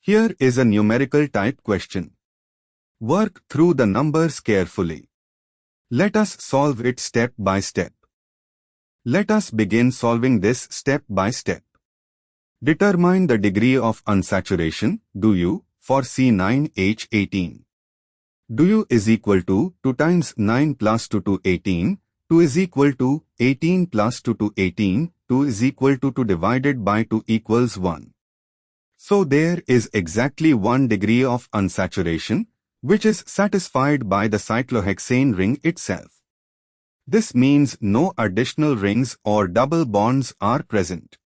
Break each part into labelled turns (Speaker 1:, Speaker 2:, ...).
Speaker 1: Here is a numerical type question. Work through the numbers carefully. Let us solve it step by step. Let us begin solving this step by step. Determine the degree of unsaturation, DU, for C9H18. DU is equal to 2 times 9 plus 2 to 18, 2 is equal to 18 plus 2 to 18, 2 is equal to 2 divided by 2 equals 1. So there is exactly 1 degree of unsaturation, which is satisfied by the cyclohexane ring itself. This means no additional rings or double bonds are present.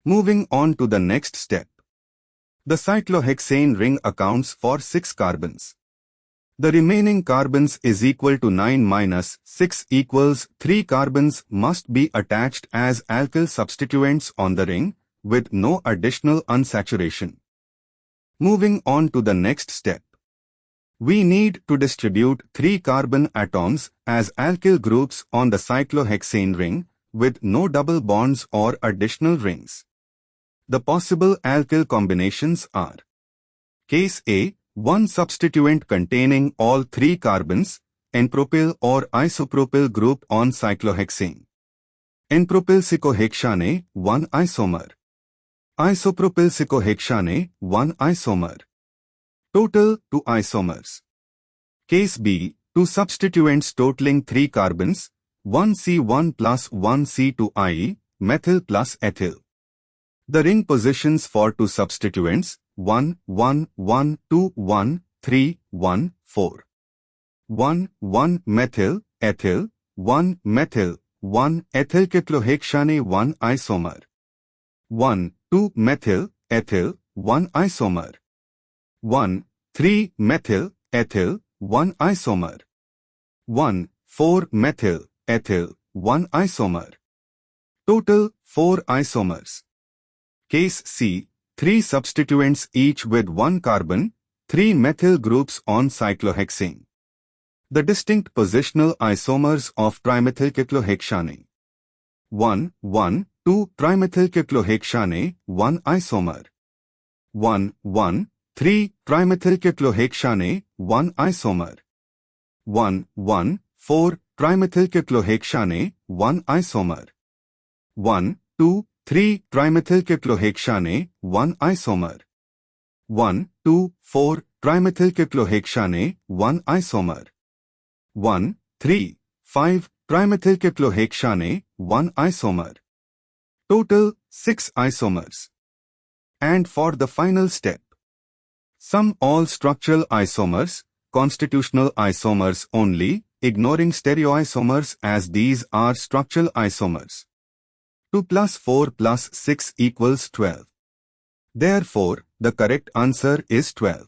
Speaker 1: Moving on to the next step. The cyclohexane ring accounts for 6 carbons. The remaining carbons is equal to 9 minus 6 equals 3 carbons must be attached as alkyl substituents on the ring with no additional unsaturation. Moving on to the next step. We need to distribute 3 carbon atoms as alkyl groups on the cyclohexane ring with no double bonds or additional rings. The possible alkyl combinations are: Case A, one substituent containing all 3 carbons, N-propyl or isopropyl group on cyclohexane. N-propyl cyclohexane, 1 isomer. Isopropyl cyclohexane, 1 isomer. Total 2 isomers. Case B, 2 substituents totaling 3 carbons, 1 C1 plus 1 C2I, methyl plus ethyl. The ring positions for 2 substituents, 1, 1, 1, 2, 1, 3, 1, 4. 1, 1 methyl, ethyl, 1 methyl, 1 ethyl cyclohexane 1 isomer. 1, 2 methyl, ethyl, 1 isomer. 1, 3 methyl, ethyl, 1 isomer. 1, 4 methyl, ethyl, 1 isomer. Total 4 isomers. Case C, 3 substituents each with 1 carbon, 3 methyl groups on cyclohexane. The distinct positional isomers of trimethylcyclohexane. 1, 1, 2 trimethylcyclohexane, 1 isomer. 1, 1, 3 trimethylcyclohexane, 1 isomer. 1, 1, 4 trimethylcyclohexane, 1 isomer. 1, 2, 3 trimethylcyclohexane, 1 isomer. 1, 2, 4 trimethylcyclohexane, 1 isomer. 1, 3, 5 trimethylcyclohexane, 1 isomer. Total 6 isomers. And for the final step, sum all structural isomers, constitutional isomers only, ignoring stereoisomers as these are structural isomers. 2 plus 4 plus 6 equals 12. Therefore, the correct answer is 12.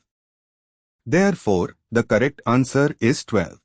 Speaker 1: Therefore, the correct answer is 12.